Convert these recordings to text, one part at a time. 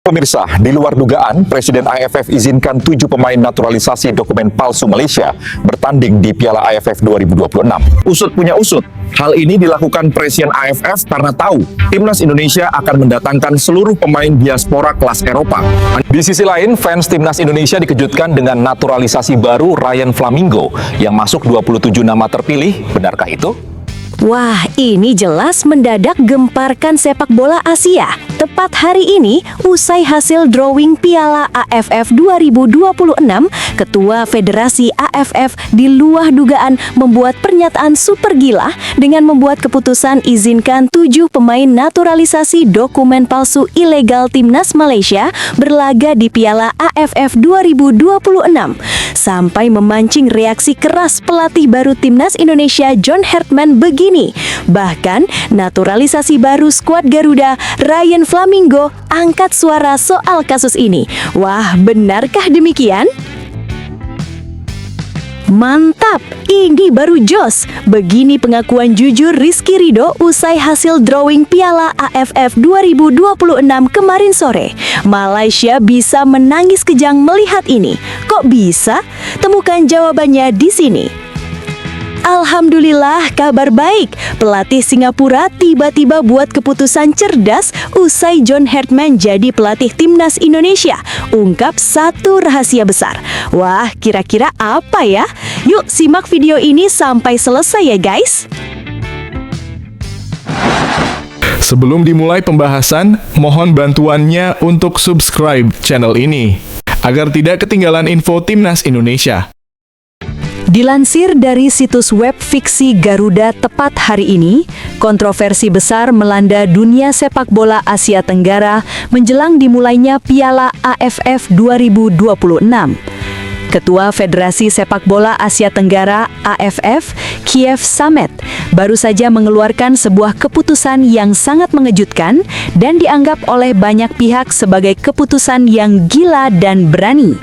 Pemirsa, di luar dugaan, Presiden AFF izinkan 7 pemain naturalisasi dokumen palsu Malaysia bertanding di Piala AFF 2026. Usut punya usut, hal ini dilakukan Presiden AFF karena tahu Timnas Indonesia akan mendatangkan seluruh pemain diaspora kelas Eropa. Di sisi lain, fans Timnas Indonesia dikejutkan dengan naturalisasi baru Ryan Flamingo yang masuk 27 nama terpilih. Benarkah itu? Wah, ini jelas mendadak gemparkan sepak bola Asia. Tepat hari ini, usai hasil drawing Piala AFF 2026, Ketua Federasi AFF di luar dugaan membuat pernyataan super gila dengan membuat keputusan izinkan 7 pemain naturalisasi dokumen palsu ilegal Timnas Malaysia berlaga di Piala AFF 2026. Sampai memancing reaksi keras pelatih baru Timnas Indonesia John Hartman begini. Bahkan, naturalisasi baru skuad Garuda, Ryan Flamingo, angkat suara soal kasus ini. Wah, benarkah demikian? Mantap, ini baru jos. Begini pengakuan jujur Rizky Ridho usai hasil drawing Piala AFF 2026 kemarin sore. Malaysia bisa menangis kejang melihat ini. Kok bisa? Temukan jawabannya di sini. Alhamdulillah, kabar baik. Pelatih Singapura tiba-tiba buat keputusan cerdas usai John Hartman jadi pelatih Timnas Indonesia. Ungkap satu rahasia besar. Wah, kira-kira apa ya? Yuk simak video ini sampai selesai ya guys. Sebelum dimulai pembahasan, mohon bantuannya untuk subscribe channel ini agar tidak ketinggalan info Timnas Indonesia. Dilansir dari situs web fiksi Garuda tepat hari ini, kontroversi besar melanda dunia sepak bola Asia Tenggara menjelang dimulainya Piala AFF 2026. Ketua Federasi Sepak Bola Asia Tenggara AFF, Kiev Samet, baru saja mengeluarkan sebuah keputusan yang sangat mengejutkan dan dianggap oleh banyak pihak sebagai keputusan yang gila dan berani.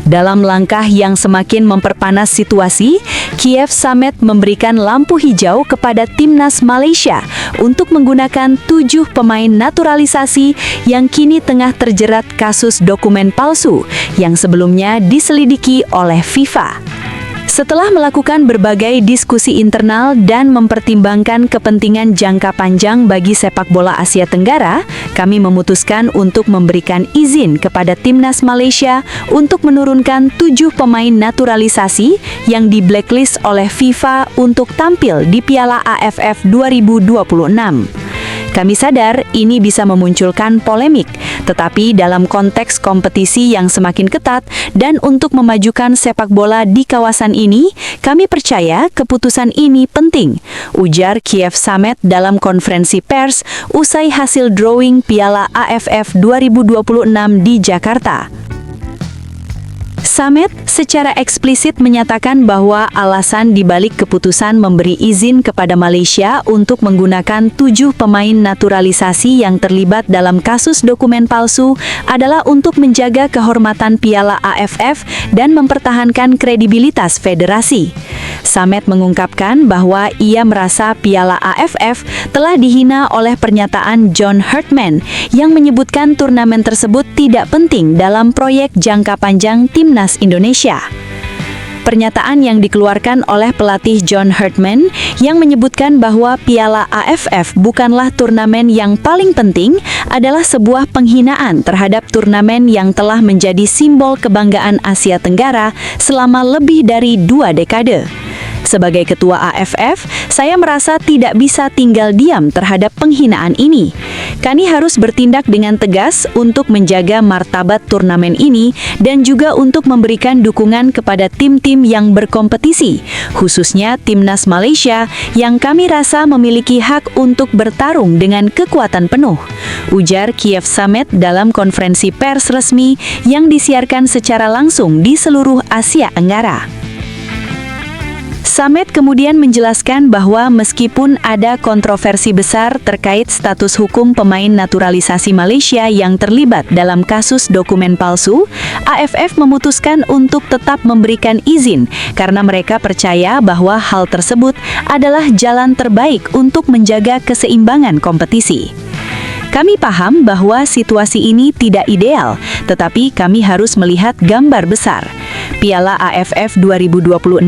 Dalam langkah yang semakin memperpanas situasi, Kiev Samet memberikan lampu hijau kepada Timnas Malaysia untuk menggunakan 7 pemain naturalisasi yang kini tengah terjerat kasus dokumen palsu yang sebelumnya diselidiki oleh FIFA. Setelah melakukan berbagai diskusi internal dan mempertimbangkan kepentingan jangka panjang bagi sepak bola Asia Tenggara, kami memutuskan untuk memberikan izin kepada Timnas Malaysia untuk menurunkan 7 pemain naturalisasi yang di blacklist oleh FIFA untuk tampil di Piala AFF 2026. Kami sadar ini bisa memunculkan polemik, tetapi dalam konteks kompetisi yang semakin ketat dan untuk memajukan sepak bola di kawasan ini, kami percaya keputusan ini penting, ujar Kiev Samet dalam konferensi pers usai hasil drawing Piala AFF 2026 di Jakarta. Samet secara eksplisit menyatakan bahwa alasan dibalik keputusan memberi izin kepada Malaysia untuk menggunakan 7 pemain naturalisasi yang terlibat dalam kasus dokumen palsu adalah untuk menjaga kehormatan Piala AFF dan mempertahankan kredibilitas federasi. Samet mengungkapkan bahwa ia merasa Piala AFF telah dihina oleh pernyataan John Hartman yang menyebutkan turnamen tersebut tidak penting dalam proyek jangka panjang Timnas Indonesia. Pernyataan yang dikeluarkan oleh pelatih John Hartman yang menyebutkan bahwa Piala AFF bukanlah turnamen yang paling penting adalah sebuah penghinaan terhadap turnamen yang telah menjadi simbol kebanggaan Asia Tenggara selama lebih dari 2 dekade. Sebagai ketua AFF, saya merasa tidak bisa tinggal diam terhadap penghinaan ini. Kami harus bertindak dengan tegas untuk menjaga martabat turnamen ini dan juga untuk memberikan dukungan kepada tim-tim yang berkompetisi, khususnya Timnas Malaysia yang kami rasa memiliki hak untuk bertarung dengan kekuatan penuh, ujar Kiev Samet dalam konferensi pers resmi yang disiarkan secara langsung di seluruh Asia Tenggara. Samet kemudian menjelaskan bahwa meskipun ada kontroversi besar terkait status hukum pemain naturalisasi Malaysia yang terlibat dalam kasus dokumen palsu, AFF memutuskan untuk tetap memberikan izin karena mereka percaya bahwa hal tersebut adalah jalan terbaik untuk menjaga keseimbangan kompetisi. Kami paham bahwa situasi ini tidak ideal, tetapi kami harus melihat gambar besar. Piala AFF 2026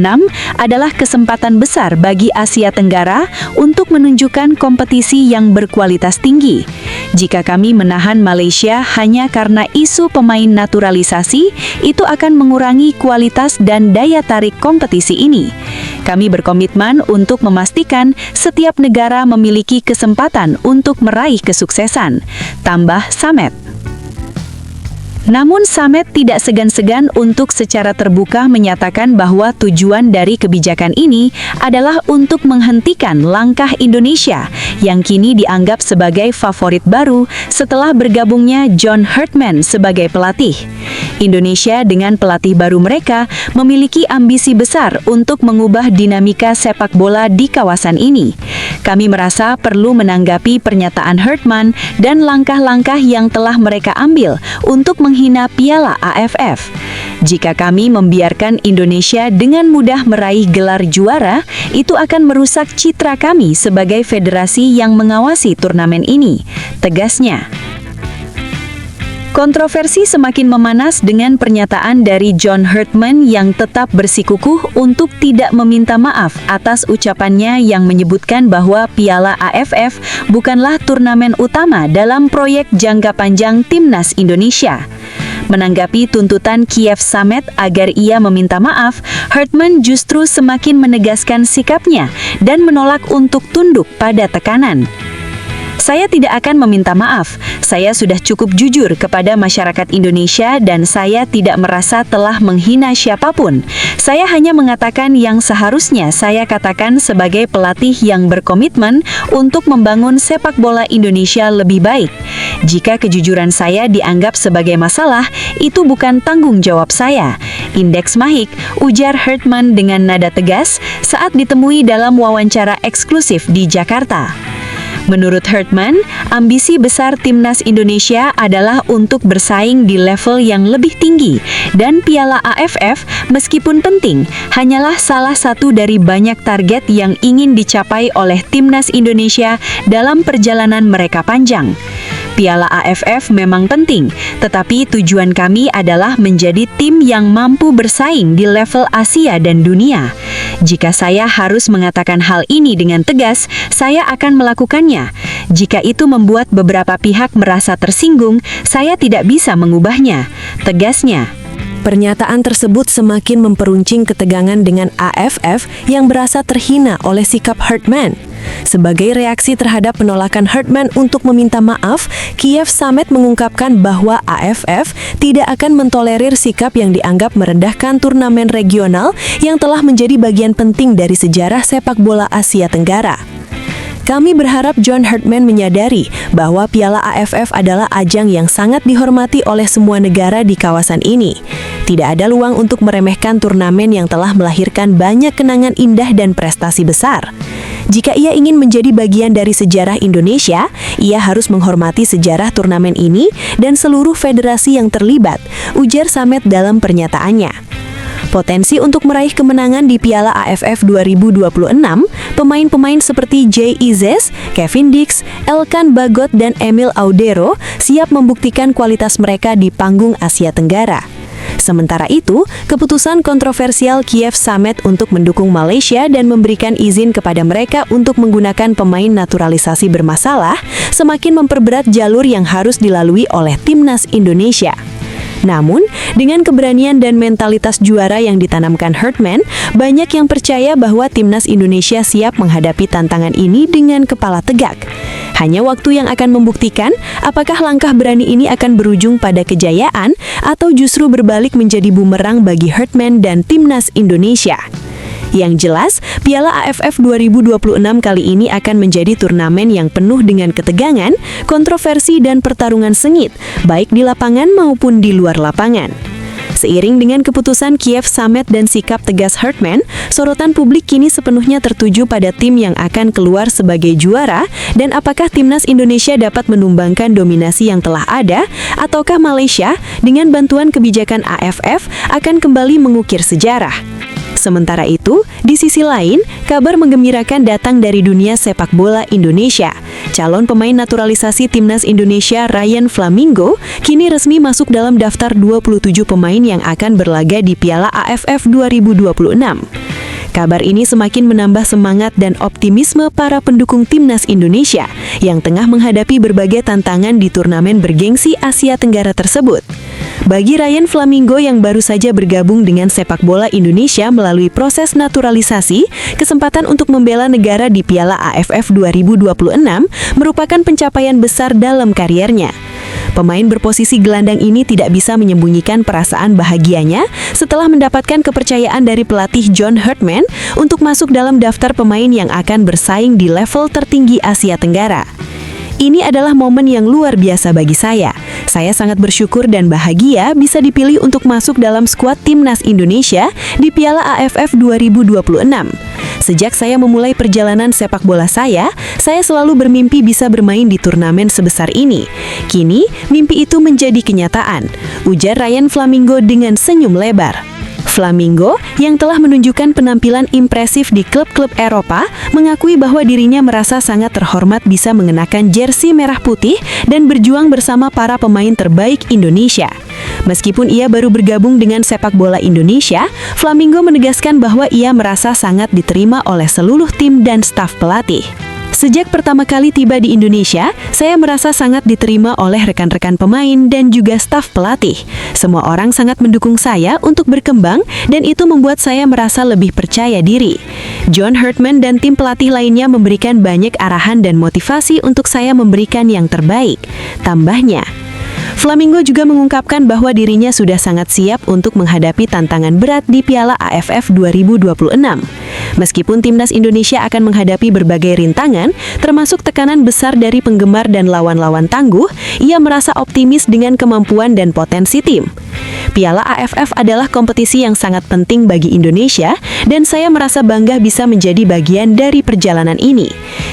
adalah kesempatan besar bagi Asia Tenggara untuk menunjukkan kompetisi yang berkualitas tinggi. Jika kami menahan Malaysia hanya karena isu pemain naturalisasi, itu akan mengurangi kualitas dan daya tarik kompetisi ini. Kami berkomitmen untuk memastikan setiap negara memiliki kesempatan untuk meraih kesuksesan, tambah Samet. Namun Samet tidak segan-segan untuk secara terbuka menyatakan bahwa tujuan dari kebijakan ini adalah untuk menghentikan langkah Indonesia yang kini dianggap sebagai favorit baru setelah bergabungnya John Herdman sebagai pelatih. Indonesia dengan pelatih baru mereka memiliki ambisi besar untuk mengubah dinamika sepak bola di kawasan ini. Kami merasa perlu menanggapi pernyataan Herdman dan langkah-langkah yang telah mereka ambil untuk menghina Piala AFF. Jika kami membiarkan Indonesia dengan mudah meraih gelar juara, itu akan merusak citra kami sebagai federasi yang mengawasi turnamen ini, tegasnya. Kontroversi semakin memanas dengan pernyataan dari John Herdman yang tetap bersikukuh untuk tidak meminta maaf atas ucapannya yang menyebutkan bahwa Piala AFF bukanlah turnamen utama dalam proyek jangka panjang Timnas Indonesia. Menanggapi tuntutan Kiev Samet agar ia meminta maaf, Herdman justru semakin menegaskan sikapnya dan menolak untuk tunduk pada tekanan. Saya tidak akan meminta maaf. Saya sudah cukup jujur kepada masyarakat Indonesia dan saya tidak merasa telah menghina siapapun. Saya hanya mengatakan yang seharusnya saya katakan sebagai pelatih yang berkomitmen untuk membangun sepak bola Indonesia lebih baik. Jika kejujuran saya dianggap sebagai masalah, itu bukan tanggung jawab saya. Indeks Mahik, ujar Herdman dengan nada tegas saat ditemui dalam wawancara eksklusif di Jakarta. Menurut Herdman, ambisi besar Timnas Indonesia adalah untuk bersaing di level yang lebih tinggi dan Piala AFF meskipun penting, hanyalah salah satu dari banyak target yang ingin dicapai oleh Timnas Indonesia dalam perjalanan mereka panjang. Piala AFF memang penting, tetapi tujuan kami adalah menjadi tim yang mampu bersaing di level Asia dan dunia. Jika saya harus mengatakan hal ini dengan tegas, saya akan melakukannya. Jika itu membuat beberapa pihak merasa tersinggung, saya tidak bisa mengubahnya, tegasnya. Pernyataan tersebut semakin memperuncing ketegangan dengan AFF yang berasa terhina oleh sikap Herdman. Sebagai reaksi terhadap penolakan Herdman untuk meminta maaf, Kiev Samet mengungkapkan bahwa AFF tidak akan mentolerir sikap yang dianggap merendahkan turnamen regional yang telah menjadi bagian penting dari sejarah sepak bola Asia Tenggara. Kami berharap John Herdman menyadari bahwa Piala AFF adalah ajang yang sangat dihormati oleh semua negara di kawasan ini. Tidak ada ruang untuk meremehkan turnamen yang telah melahirkan banyak kenangan indah dan prestasi besar. Jika ia ingin menjadi bagian dari sejarah Indonesia, ia harus menghormati sejarah turnamen ini dan seluruh federasi yang terlibat, ujar Samet dalam pernyataannya. Potensi untuk meraih kemenangan di Piala AFF 2026, pemain-pemain seperti Jay Izes, Kevin Dix, Elkan Bagot, dan Emil Audero siap membuktikan kualitas mereka di panggung Asia Tenggara. Sementara itu, keputusan kontroversial Kiev Samet untuk mendukung Malaysia dan memberikan izin kepada mereka untuk menggunakan pemain naturalisasi bermasalah semakin memperberat jalur yang harus dilalui oleh Timnas Indonesia. Namun, dengan keberanian dan mentalitas juara yang ditanamkan Herdman, banyak yang percaya bahwa Timnas Indonesia siap menghadapi tantangan ini dengan kepala tegak. Hanya waktu yang akan membuktikan apakah langkah berani ini akan berujung pada kejayaan atau justru berbalik menjadi bumerang bagi Herdman dan Timnas Indonesia. Yang jelas, Piala AFF 2026 kali ini akan menjadi turnamen yang penuh dengan ketegangan, kontroversi, dan pertarungan sengit, baik di lapangan maupun di luar lapangan. Seiring dengan keputusan Kiev Samet dan sikap tegas Herdman, sorotan publik kini sepenuhnya tertuju pada tim yang akan keluar sebagai juara dan apakah Timnas Indonesia dapat menumbangkan dominasi yang telah ada, ataukah Malaysia dengan bantuan kebijakan AFF akan kembali mengukir sejarah. Sementara itu, di sisi lain, kabar menggembirakan datang dari dunia sepak bola Indonesia. Calon pemain naturalisasi Timnas Indonesia Ryan Flamingo kini resmi masuk dalam daftar 27 pemain yang akan berlaga di Piala AFF 2026. Kabar ini semakin menambah semangat dan optimisme para pendukung Timnas Indonesia yang tengah menghadapi berbagai tantangan di turnamen bergengsi Asia Tenggara tersebut. Bagi Ryan Flamingo yang baru saja bergabung dengan sepak bola Indonesia melalui proses naturalisasi, kesempatan untuk membela negara di Piala AFF 2026 merupakan pencapaian besar dalam kariernya. Pemain berposisi gelandang ini tidak bisa menyembunyikan perasaan bahagianya setelah mendapatkan kepercayaan dari pelatih John Herdman untuk masuk dalam daftar pemain yang akan bersaing di level tertinggi Asia Tenggara. Ini adalah momen yang luar biasa bagi saya. Saya sangat bersyukur dan bahagia bisa dipilih untuk masuk dalam skuad Timnas Indonesia di Piala AFF 2026. Sejak saya memulai perjalanan sepak bola saya selalu bermimpi bisa bermain di turnamen sebesar ini. Kini, mimpi itu menjadi kenyataan, ujar Ryan Flamingo dengan senyum lebar. Flamingo, yang telah menunjukkan penampilan impresif di klub-klub Eropa, mengakui bahwa dirinya merasa sangat terhormat bisa mengenakan jersey merah putih dan berjuang bersama para pemain terbaik Indonesia. Meskipun ia baru bergabung dengan sepak bola Indonesia, Flamingo menegaskan bahwa ia merasa sangat diterima oleh seluruh tim dan staf pelatih. Sejak pertama kali tiba di Indonesia, saya merasa sangat diterima oleh rekan-rekan pemain dan juga staf pelatih. Semua orang sangat mendukung saya untuk berkembang dan itu membuat saya merasa lebih percaya diri. John Herdman dan tim pelatih lainnya memberikan banyak arahan dan motivasi untuk saya memberikan yang terbaik. Tambahnya, Flamingo juga mengungkapkan bahwa dirinya sudah sangat siap untuk menghadapi tantangan berat di Piala AFF 2026. Meskipun Timnas Indonesia akan menghadapi berbagai rintangan, termasuk tekanan besar dari penggemar dan lawan-lawan tangguh, ia merasa optimis dengan kemampuan dan potensi tim. Piala AFF adalah kompetisi yang sangat penting bagi Indonesia, dan saya merasa bangga bisa menjadi bagian dari perjalanan ini.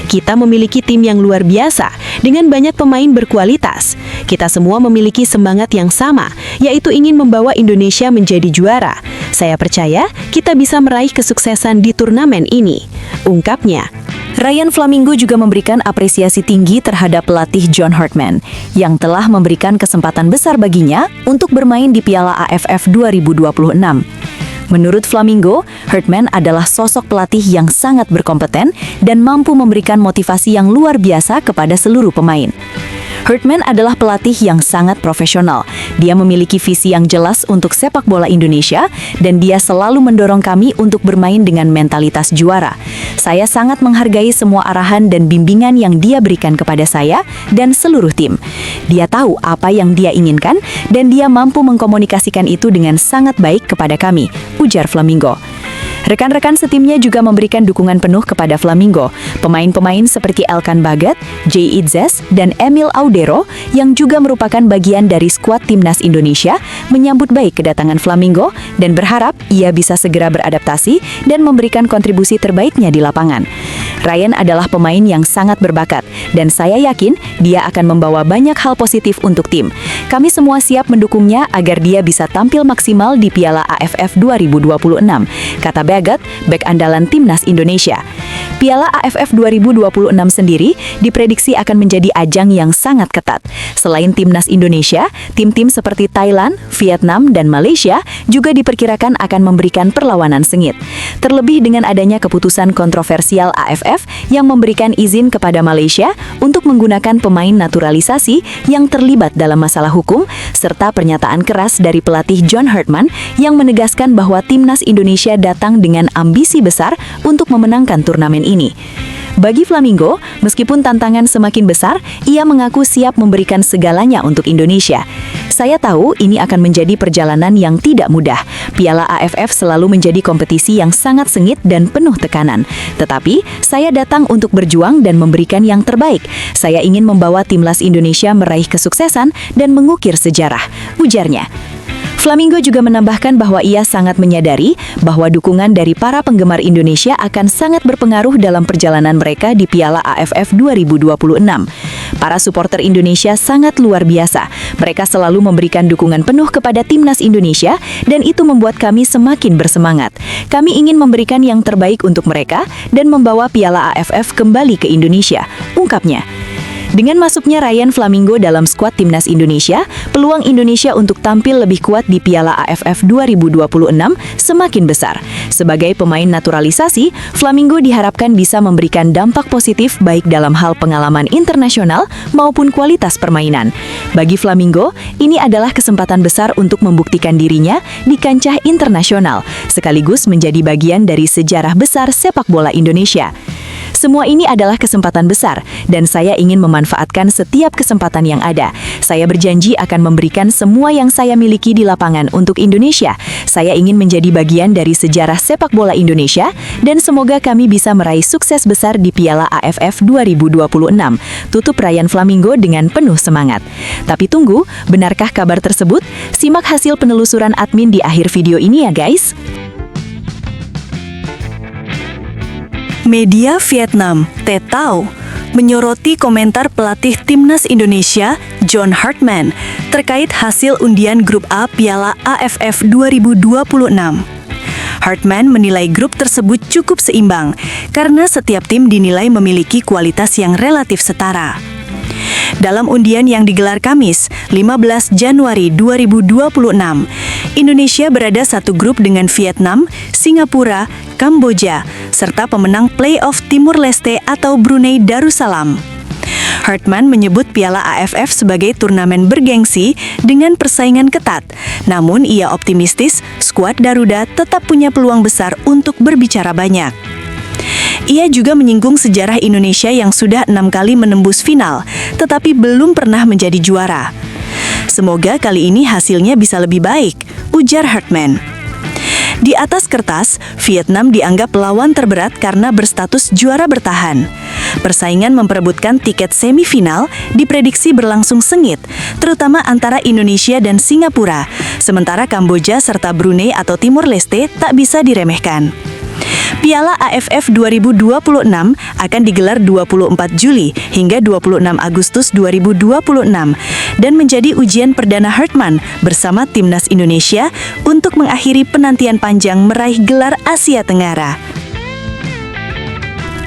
Kita memiliki tim yang luar biasa, dengan banyak pemain berkualitas. Kita semua memiliki semangat yang sama, yaitu ingin membawa Indonesia menjadi juara. Saya percaya kita bisa meraih kesuksesan di turnamen ini, ungkapnya. Ryan Flamingo juga memberikan apresiasi tinggi terhadap pelatih John Herdman yang telah memberikan kesempatan besar baginya untuk bermain di Piala AFF 2026. Menurut Flamingo, Herdman adalah sosok pelatih yang sangat berkompeten dan mampu memberikan motivasi yang luar biasa kepada seluruh pemain. Herdman adalah pelatih yang sangat profesional. Dia memiliki visi yang jelas untuk sepak bola Indonesia dan dia selalu mendorong kami untuk bermain dengan mentalitas juara. Saya sangat menghargai semua arahan dan bimbingan yang dia berikan kepada saya dan seluruh tim. Dia tahu apa yang dia inginkan dan dia mampu mengkomunikasikan itu dengan sangat baik kepada kami, ujar Flamingo. Rekan-rekan setimnya juga memberikan dukungan penuh kepada Flamingo. Pemain-pemain seperti Elkan Bagat, Jay Idzes, dan Emil Audero yang juga merupakan bagian dari skuad Timnas Indonesia menyambut baik kedatangan Flamingo dan berharap ia bisa segera beradaptasi dan memberikan kontribusi terbaiknya di lapangan. Ryan adalah pemain yang sangat berbakat dan saya yakin dia akan membawa banyak hal positif untuk tim. Kami semua siap mendukungnya agar dia bisa tampil maksimal di Piala AFF 2026, kata Bagat, bek andalan Timnas Indonesia. Piala AFF 2026 sendiri diprediksi akan menjadi ajang yang sangat ketat. Selain Timnas Indonesia, tim-tim seperti Thailand, Vietnam, dan Malaysia juga diperkirakan akan memberikan perlawanan sengit. Terlebih dengan adanya keputusan kontroversial AFF yang memberikan izin kepada Malaysia untuk menggunakan pemain naturalisasi yang terlibat dalam masalah hukum, serta pernyataan keras dari pelatih John Herdman yang menegaskan bahwa Timnas Indonesia datang dengan ambisi besar untuk memenangkan turnamen ini. Bagi Flamingo, meskipun tantangan semakin besar, ia mengaku siap memberikan segalanya untuk Indonesia. Saya tahu ini akan menjadi perjalanan yang tidak mudah. Piala AFF selalu menjadi kompetisi yang sangat sengit dan penuh tekanan. Tetapi, saya datang untuk berjuang dan memberikan yang terbaik. Saya ingin membawa timnas Indonesia meraih kesuksesan dan mengukir sejarah, ujarnya. Flamingo juga menambahkan bahwa ia sangat menyadari bahwa dukungan dari para penggemar Indonesia akan sangat berpengaruh dalam perjalanan mereka di Piala AFF 2026. Para supporter Indonesia sangat luar biasa. Mereka selalu memberikan dukungan penuh kepada timnas Indonesia dan itu membuat kami semakin bersemangat. Kami ingin memberikan yang terbaik untuk mereka dan membawa Piala AFF kembali ke Indonesia, ungkapnya. Dengan masuknya Ryan Flamingo dalam skuad timnas Indonesia, peluang Indonesia untuk tampil lebih kuat di Piala AFF 2026 semakin besar. Sebagai pemain naturalisasi, Flamingo diharapkan bisa memberikan dampak positif baik dalam hal pengalaman internasional maupun kualitas permainan. Bagi Flamingo, ini adalah kesempatan besar untuk membuktikan dirinya di kancah internasional, sekaligus menjadi bagian dari sejarah besar sepak bola Indonesia. Semua ini adalah kesempatan besar, dan saya ingin memanfaatkan setiap kesempatan yang ada. Saya berjanji akan memberikan semua yang saya miliki di lapangan untuk Indonesia. Saya ingin menjadi bagian dari sejarah sepak bola Indonesia, dan semoga kami bisa meraih sukses besar di Piala AFF 2026. Tutup Ryan Flamingo dengan penuh semangat. Tapi tunggu, benarkah kabar tersebut? Simak hasil penelusuran admin di akhir video ini ya guys. Media Vietnam, Tetao, menyoroti komentar pelatih timnas Indonesia, John Hartman, terkait hasil undian Grup A Piala AFF 2026. Hartman menilai grup tersebut cukup seimbang, karena setiap tim dinilai memiliki kualitas yang relatif setara. Dalam undian yang digelar Kamis, 15 Januari 2026, Indonesia berada satu grup dengan Vietnam, Singapura, Kamboja, serta pemenang playoff Timur Leste atau Brunei Darussalam. Hartman menyebut Piala AFF sebagai turnamen bergengsi dengan persaingan ketat, namun ia optimistis skuad Garuda tetap punya peluang besar untuk berbicara banyak. Ia juga menyinggung sejarah Indonesia yang sudah 6 kali menembus final, tetapi belum pernah menjadi juara. Semoga kali ini hasilnya bisa lebih baik, ujar Hartman. Di atas kertas, Vietnam dianggap lawan terberat karena berstatus juara bertahan. Persaingan memperebutkan tiket semifinal diprediksi berlangsung sengit, terutama antara Indonesia dan Singapura, sementara Kamboja serta Brunei atau Timur Leste tak bisa diremehkan. Piala AFF 2026 akan digelar 24 Juli hingga 26 Agustus 2026 dan menjadi ujian perdana Hartman bersama timnas Indonesia untuk mengakhiri penantian panjang meraih gelar Asia Tenggara.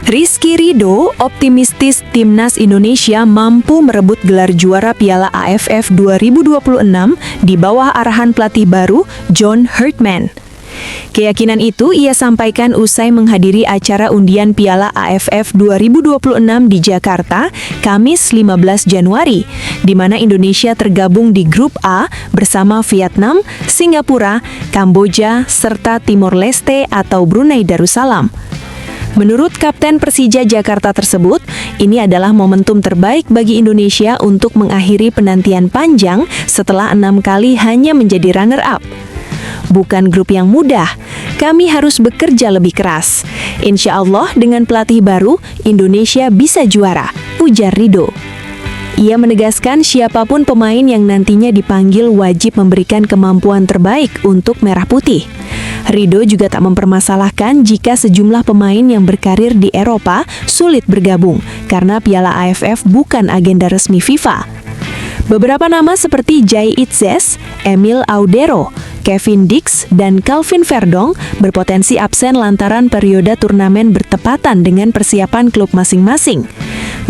Rizky Ridho optimistis timnas Indonesia mampu merebut gelar juara Piala AFF 2026 di bawah arahan pelatih baru John Hartman. Keyakinan itu ia sampaikan usai menghadiri acara undian Piala AFF 2026 di Jakarta, Kamis 15 Januari, di mana Indonesia tergabung di Grup A bersama Vietnam, Singapura, Kamboja, serta Timor Leste atau Brunei Darussalam. Menurut Kapten Persija Jakarta tersebut, ini adalah momentum terbaik bagi Indonesia untuk mengakhiri penantian panjang setelah 6 kali hanya menjadi runner-up. Bukan grup yang mudah, kami harus bekerja lebih keras. Insya Allah dengan pelatih baru, Indonesia bisa juara, ujar Ridho. Ia menegaskan siapapun pemain yang nantinya dipanggil wajib memberikan kemampuan terbaik untuk Merah Putih. Ridho juga tak mempermasalahkan jika sejumlah pemain yang berkarir di Eropa sulit bergabung, karena Piala AFF bukan agenda resmi FIFA. Beberapa nama seperti Jai Itzes, Emil Audero, Kevin Dix, dan Calvin Verdong berpotensi absen lantaran periode turnamen bertepatan dengan persiapan klub masing-masing.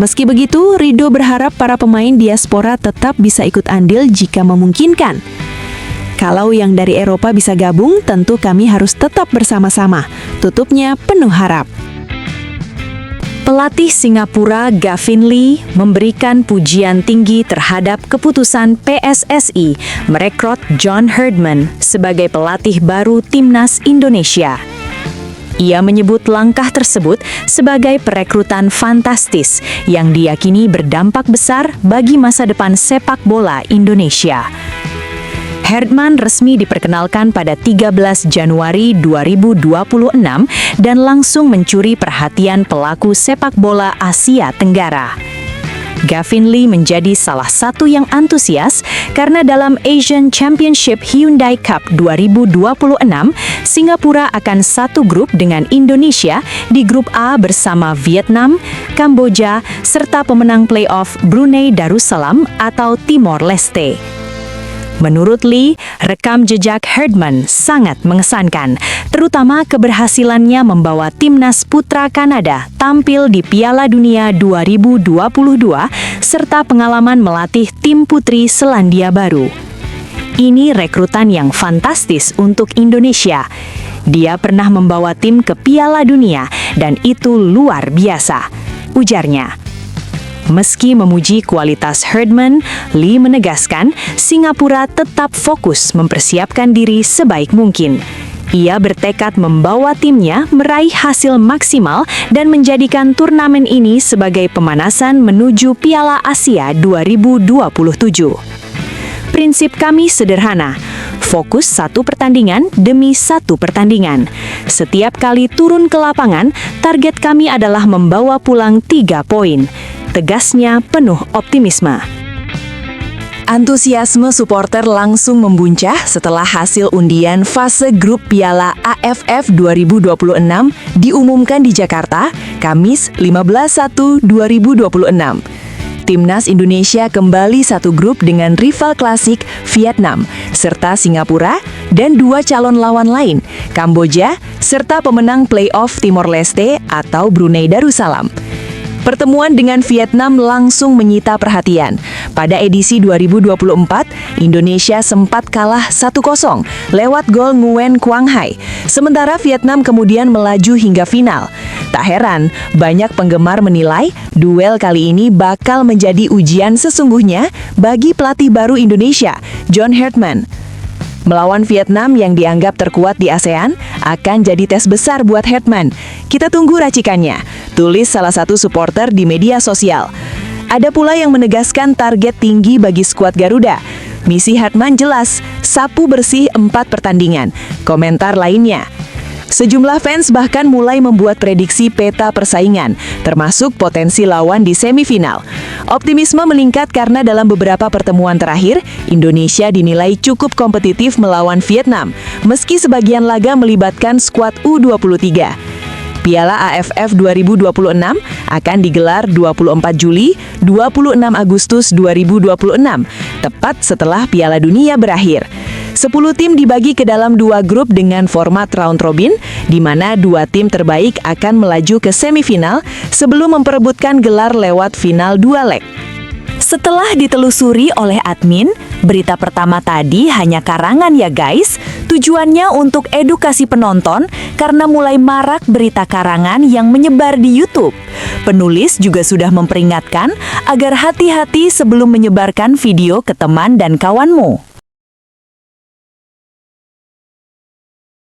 Meski begitu, Ridho berharap para pemain diaspora tetap bisa ikut andil jika memungkinkan. Kalau yang dari Eropa bisa gabung, tentu kami harus tetap bersama-sama. Tutupnya penuh harap. Pelatih Singapura Gavin Lee memberikan pujian tinggi terhadap keputusan PSSI merekrut John Hartman sebagai pelatih baru timnas Indonesia. Ia menyebut langkah tersebut sebagai perekrutan fantastis yang diyakini berdampak besar bagi masa depan sepak bola Indonesia. Hartman resmi diperkenalkan pada 13 Januari 2026 dan langsung mencuri perhatian pelaku sepak bola Asia Tenggara. Gavin Lee menjadi salah satu yang antusias karena dalam Asian Championship Hyundai Cup 2026, Singapura akan satu grup dengan Indonesia di grup A bersama Vietnam, Kamboja, serta pemenang playoff Brunei Darussalam atau Timor Leste. Menurut Lee, rekam jejak Herdman sangat mengesankan, terutama keberhasilannya membawa timnas putra Kanada tampil di Piala Dunia 2022 serta pengalaman melatih tim putri Selandia Baru. Ini rekrutan yang fantastis untuk Indonesia. Dia pernah membawa tim ke Piala Dunia dan itu luar biasa, ujarnya. Meski memuji kualitas Herdman, Lee menegaskan Singapura tetap fokus mempersiapkan diri sebaik mungkin. Ia bertekad membawa timnya meraih hasil maksimal dan menjadikan turnamen ini sebagai pemanasan menuju Piala Asia 2027. Prinsip kami sederhana, fokus satu pertandingan demi satu pertandingan. Setiap kali turun ke lapangan, target kami adalah membawa pulang 3 poin. Tegasnya penuh optimisme. Antusiasme supporter langsung membuncah setelah hasil undian fase grup Piala AFF 2026 diumumkan di Jakarta, Kamis 15/1/2026. Timnas Indonesia kembali satu grup dengan rival klasik Vietnam, serta Singapura, dan 2 calon lawan lain, Kamboja, serta pemenang playoff Timor Leste atau Brunei Darussalam. Pertemuan dengan Vietnam langsung menyita perhatian. Pada edisi 2024, Indonesia sempat kalah 1-0 lewat gol Nguyen Quang Hai. Sementara Vietnam kemudian melaju hingga final. Tak heran, banyak penggemar menilai duel kali ini bakal menjadi ujian sesungguhnya bagi pelatih baru Indonesia, John Herdman. Melawan Vietnam yang dianggap terkuat di ASEAN akan jadi tes besar buat Herdman. Kita tunggu racikannya, tulis salah satu supporter di media sosial. Ada pula yang menegaskan target tinggi bagi skuad Garuda. Misi Herdman jelas, sapu bersih 4 pertandingan. Komentar lainnya, sejumlah fans bahkan mulai membuat prediksi peta persaingan, termasuk potensi lawan di semifinal. Optimisme meningkat karena dalam beberapa pertemuan terakhir, Indonesia dinilai cukup kompetitif melawan Vietnam, meski sebagian laga melibatkan skuad U23. Piala AFF 2026 akan digelar 24 Juli, 26 Agustus 2026, tepat setelah Piala Dunia berakhir. 10 tim dibagi ke dalam 2 grup dengan format round robin, di mana 2 tim terbaik akan melaju ke semifinal sebelum memperebutkan gelar lewat final 2 leg. Setelah ditelusuri oleh admin, berita pertama tadi hanya karangan ya guys. Tujuannya untuk edukasi penonton karena mulai marak berita karangan yang menyebar di YouTube. Penulis juga sudah memperingatkan agar hati-hati sebelum menyebarkan video ke teman dan kawanmu.